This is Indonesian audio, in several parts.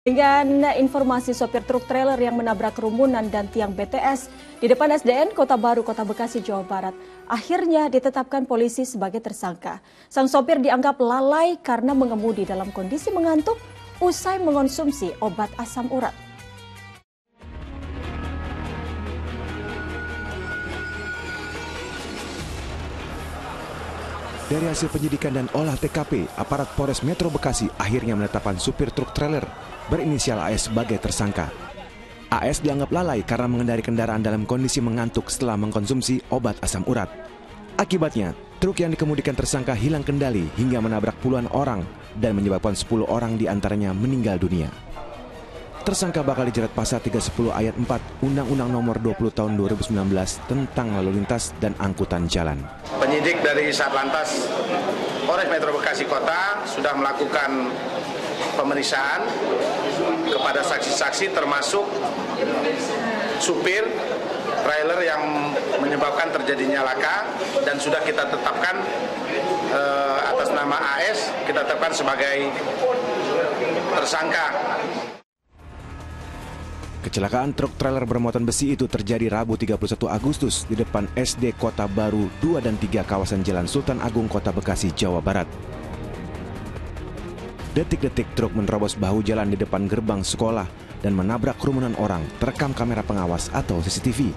Dengan informasi sopir truk trailer yang menabrak kerumunan dan tiang BTS di depan SDN Kota Baru, Kota Bekasi, Jawa Barat, akhirnya ditetapkan polisi sebagai tersangka. Sang sopir dianggap lalai karena mengemudi dalam kondisi mengantuk usai mengonsumsi obat asam urat. Dari hasil penyidikan dan olah TKP, aparat Polres Metro Bekasi akhirnya menetapkan supir truk trailer berinisial AS sebagai tersangka. AS dianggap lalai karena mengendari kendaraan dalam kondisi mengantuk setelah mengkonsumsi obat asam urat. Akibatnya, truk yang dikemudikan tersangka hilang kendali hingga menabrak puluhan orang dan menyebabkan 10 orang diantaranya meninggal dunia. Tersangka bakal dijerat pasal 310 ayat 4 Undang-Undang Nomor 20 Tahun 2019 tentang lalu lintas dan angkutan jalan. Penyidik dari Satlantas Polres Metro Bekasi Kota sudah melakukan pemeriksaan kepada saksi-saksi termasuk supir trailer yang menyebabkan terjadinya laka dan sudah kita tetapkan atas nama AS, kita tetapkan sebagai tersangka. Kecelakaan truk trailer bermuatan besi itu terjadi Rabu 31 Agustus di depan SD Kota Baru 2 dan 3 kawasan Jalan Sultan Agung, Kota Bekasi, Jawa Barat. Detik-detik truk menerobos bahu jalan di depan gerbang sekolah dan menabrak kerumunan orang terekam kamera pengawas atau CCTV.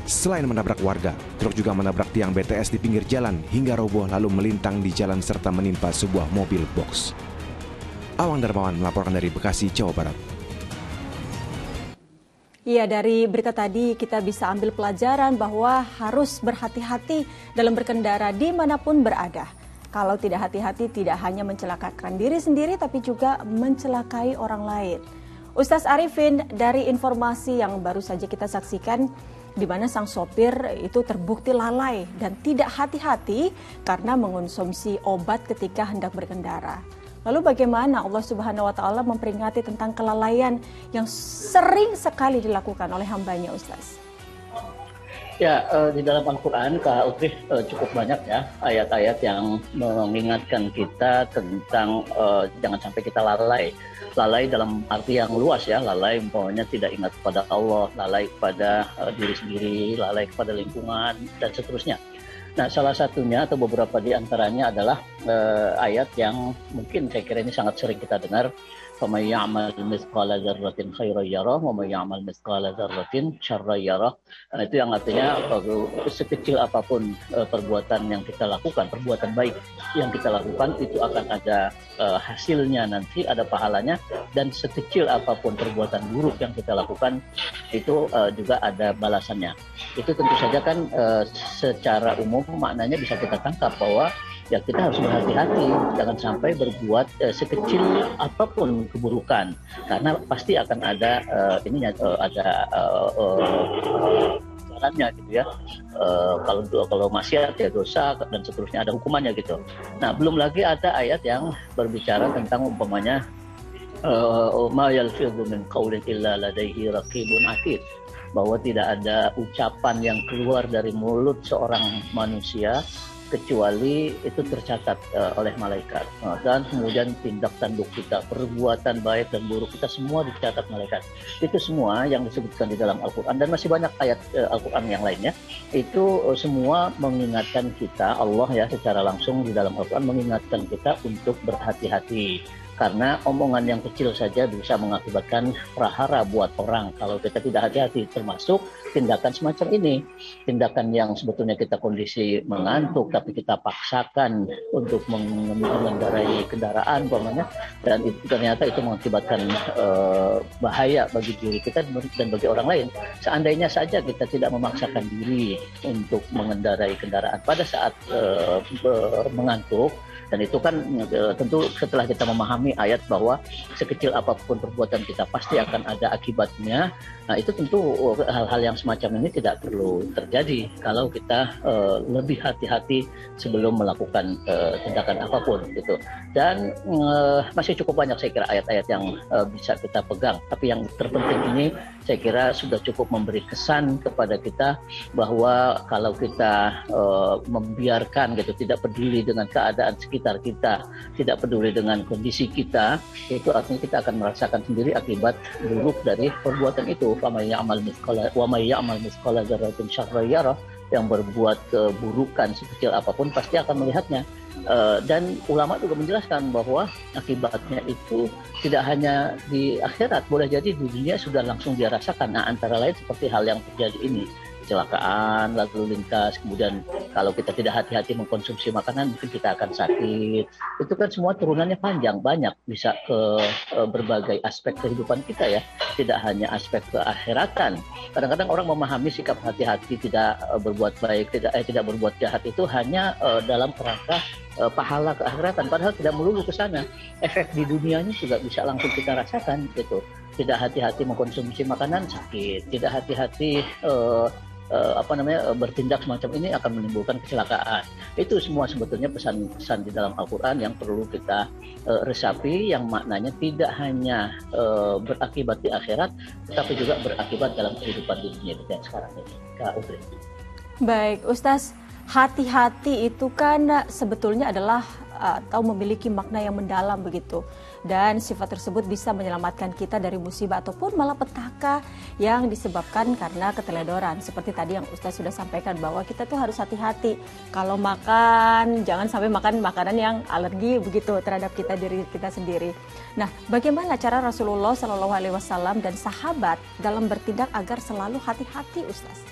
Selain menabrak warga, truk juga menabrak tiang BTS di pinggir jalan hingga roboh lalu melintang di jalan serta menimpa sebuah mobil box. Awang Darmawan melaporkan dari Bekasi, Jawa Barat. Iya, dari berita tadi kita bisa ambil pelajaran bahwa harus berhati-hati dalam berkendara dimanapun berada. Kalau tidak hati-hati tidak hanya mencelakakan diri sendiri tapi juga mencelakai orang lain. Ustaz Arifin, dari informasi yang baru saja kita saksikan, di mana sang sopir itu terbukti lalai dan tidak hati-hati karena mengonsumsi obat ketika hendak berkendara. Lalu bagaimana Allah Subhanahu wa Ta'ala memperingati tentang kelalaian yang sering sekali dilakukan oleh hambanya, Ustaz? Ya, di dalam Al-Quran, Kak Utri, cukup banyak ya ayat-ayat yang mengingatkan kita tentang jangan sampai kita lalai. Lalai dalam arti yang luas ya, lalai umpamanya tidak ingat kepada Allah, lalai kepada diri sendiri, lalai kepada lingkungan, dan seterusnya. Nah, salah satunya atau beberapa di antaranya adalah ayat yang mungkin saya kira ini sangat sering kita dengar. فَمَن يَعْمَلْ مِثْقَالَ ذَرَّةٍ خَيْرًا يَرَهُ وَمَن يَعْمَلْ مِثْقَالَ ذَرَّةٍ شَرًّا يَرَهُ. Itu yang artinya sekecil apapun perbuatan yang kita lakukan, perbuatan baik yang kita lakukan itu akan ada hasilnya nanti, ada pahalanya, dan sekecil apapun perbuatan buruk yang kita lakukan itu juga ada balasannya. Itu tentu saja kan secara umum maknanya bisa kita tangkap bahwa ya kita harus berhati-hati, jangan sampai berbuat sekecil apapun keburukan, karena pasti akan ada jalannya gitu ya. Kalau maksiat ya dosa dan seterusnya, ada hukumannya gitu. Nah, belum lagi ada ayat yang berbicara tentang umpamanya ma yalfidhu min qaulin illa ladaihi raqibun atid, bahwa tidak ada ucapan yang keluar dari mulut seorang manusia kecuali itu tercatat oleh malaikat, dan kemudian tindak tanduk kita, perbuatan baik dan buruk kita semua dicatat malaikat. Itu semua yang disebutkan di dalam Al-Quran, dan masih banyak ayat Al-Quran yang lainnya. Itu semua mengingatkan kita, Allah ya secara langsung di dalam Al-Quran mengingatkan kita untuk berhati-hati. Karena omongan yang kecil saja bisa mengakibatkan prahara buat orang kalau kita tidak hati-hati, termasuk tindakan semacam ini. Tindakan yang sebetulnya kita kondisi mengantuk tapi kita paksakan untuk mengendarai kendaraan umpamanya, dan itu ternyata itu mengakibatkan bahaya bagi diri kita dan bagi orang lain. Seandainya saja kita tidak memaksakan diri untuk mengendarai kendaraan pada saat mengantuk, dan itu kan tentu setelah kita memahami ayat bahwa sekecil apapun perbuatan kita pasti akan ada akibatnya. Nah, itu tentu hal-hal yang semacam ini tidak perlu terjadi kalau kita lebih hati-hati sebelum melakukan tindakan apapun gitu. Dan masih cukup banyak saya kira ayat-ayat yang bisa kita pegang. Tapi yang terpenting ini saya kira sudah cukup memberi kesan kepada kita bahwa kalau kita membiarkan gitu, tidak peduli dengan keadaan sekitar sekitar kita, tidak peduli dengan kondisi kita, itu artinya kita akan merasakan sendiri akibat buruk dari perbuatan itu. Wa may ya'mal mithqala dzarratin syarran yarah, yang berbuat keburukan sekecil apapun pasti akan melihatnya. Dan ulama juga menjelaskan bahwa akibatnya itu tidak hanya di akhirat, boleh jadi di dunia sudah langsung dia rasakan. Nah, antara lain seperti hal yang terjadi ini, kecelakaan, lalu lintas, kemudian kalau kita tidak hati-hati mengkonsumsi makanan mungkin kita akan sakit. Itu kan semua turunannya panjang, banyak, bisa ke berbagai aspek kehidupan kita ya, tidak hanya aspek keakhiratan. Kadang-kadang orang memahami sikap hati-hati, tidak berbuat baik, tidak berbuat jahat itu hanya dalam kerangka pahala keakhiratan, padahal tidak melulu ke sana. Efek di dunianya juga bisa langsung kita rasakan gitu. Tidak hati-hati mengkonsumsi makanan sakit, tidak hati-hati bertindak semacam ini akan menimbulkan kecelakaan. Itu semua sebetulnya pesan-pesan di dalam Al-Quran yang perlu kita resapi, yang maknanya tidak hanya berakibat di akhirat, tetapi juga berakibat dalam kehidupan di dunia dan sekarang ini. Kak Udri. Baik, Ustaz, hati-hati itu kan sebetulnya adalah atau memiliki makna yang mendalam begitu, dan sifat tersebut bisa menyelamatkan kita dari musibah ataupun malapetaka yang disebabkan karena keteledoran. Seperti tadi yang Ustaz sudah sampaikan bahwa kita tuh harus hati-hati kalau makan, jangan sampai makan makanan yang alergi begitu terhadap diri kita sendiri. Nah, bagaimana cara Rasulullah Shallallahu Alaihi Wasallam dan sahabat dalam bertindak agar selalu hati-hati, Ustaz?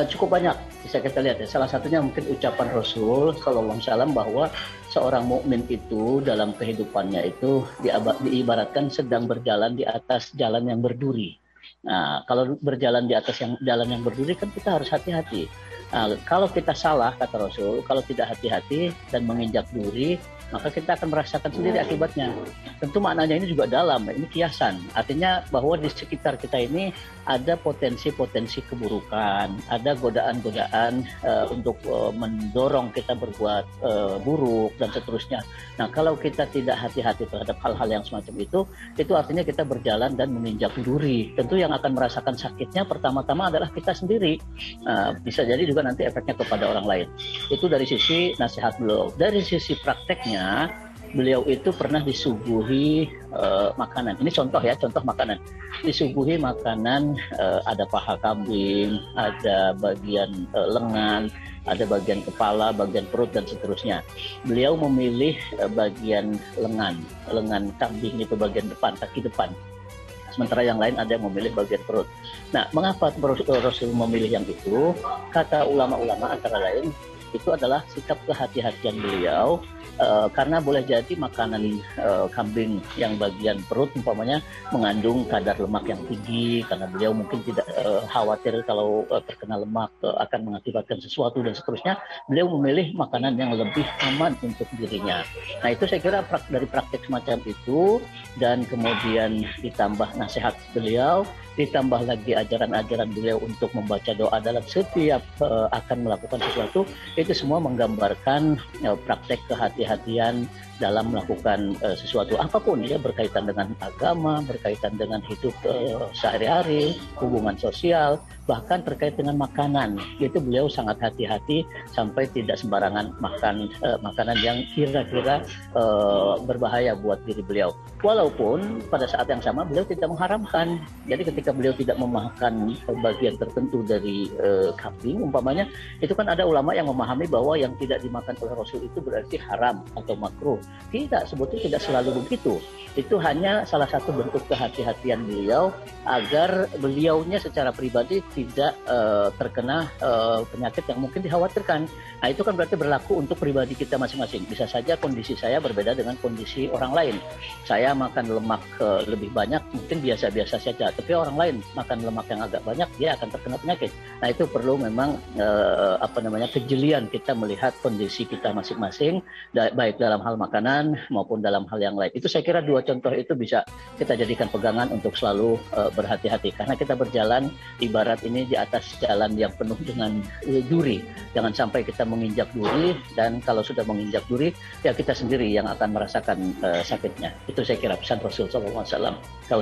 Cukup banyak bisa kita lihat ya. Salah satunya mungkin ucapan Rasul Sallallahu Alaihi Wasallam bahwa seorang mukmin itu dalam kehidupannya itu diibaratkan sedang berjalan di atas jalan yang berduri. Nah, kalau berjalan di atas jalan yang berduri kan kita harus hati-hati. Nah, kalau kita salah, kata Rasul, kalau tidak hati-hati dan menginjak duri, maka kita akan merasakan sendiri akibatnya. Tentu maknanya ini juga dalam, ini kiasan. Artinya bahwa di sekitar kita ini ada potensi-potensi keburukan, ada godaan-godaan untuk mendorong kita berbuat buruk dan seterusnya. Nah, kalau kita tidak hati-hati terhadap hal-hal yang semacam itu artinya kita berjalan dan menginjak duri. Tentu yang akan merasakan sakitnya pertama-tama adalah kita sendiri. Bisa jadi juga nanti efeknya kepada orang lain. Itu dari sisi nasihat beliau. Dari sisi prakteknya, beliau itu pernah disuguhi makanan. Ini contoh makanan. Disuguhi makanan, ada paha kambing, ada bagian lengan, ada bagian kepala, bagian perut dan seterusnya. Beliau memilih bagian lengan kambing itu bagian depan, kaki depan. Sementara yang lain ada yang memilih bagian perut. Nah, mengapa Rasul memilih yang itu? Kata ulama-ulama antara lain, itu adalah sikap kehati-hatian beliau, karena boleh jadi makanan kambing yang bagian perut umpamanya mengandung kadar lemak yang tinggi, karena beliau mungkin tidak khawatir kalau terkena lemak akan mengakibatkan sesuatu dan seterusnya. Beliau memilih makanan yang lebih aman untuk dirinya. Nah, itu saya kira dari praktek semacam itu, dan kemudian ditambah nasihat beliau, ditambah lagi ajaran-ajaran beliau untuk membaca doa dalam setiap akan melakukan sesuatu, itu semua menggambarkan praktek kehati-hatian dalam melakukan sesuatu apapun ya, berkaitan dengan agama, berkaitan dengan hidup sehari-hari, hubungan sosial, bahkan terkait dengan makanan. Itu beliau sangat hati-hati sampai tidak sembarangan makan makanan yang kira-kira berbahaya buat diri beliau. Walaupun pada saat yang sama beliau tidak mengharamkan. Jadi ketika beliau tidak memakan bagian tertentu dari kambing umpamanya, itu kan ada ulama yang memahami bahwa yang tidak dimakan oleh Rasul itu berarti haram atau makruh. Tidak, sebetulnya tidak selalu begitu. Itu hanya salah satu bentuk kehati-hatian beliau agar beliaunya secara pribadi tidak terkena penyakit yang mungkin dikhawatirkan. Nah, itu kan berarti berlaku untuk pribadi kita masing-masing. Bisa saja kondisi saya berbeda dengan kondisi orang lain. Saya makan lemak lebih banyak, mungkin biasa-biasa saja. Tapi orang lain makan lemak yang agak banyak, dia akan terkena penyakit. Nah, itu perlu memang kejelian kita melihat kondisi kita masing-masing, baik dalam hal makanan maupun dalam hal yang lain. Itu saya kira dua contoh itu bisa kita jadikan pegangan untuk selalu berhati-hati. Karena kita berjalan ibarat ini di atas jalan yang penuh dengan duri. Jangan sampai kita menginjak duri, dan kalau sudah menginjak duri, ya kita sendiri yang akan merasakan sakitnya. Itu saya kira pesan Rasul SAW. Kau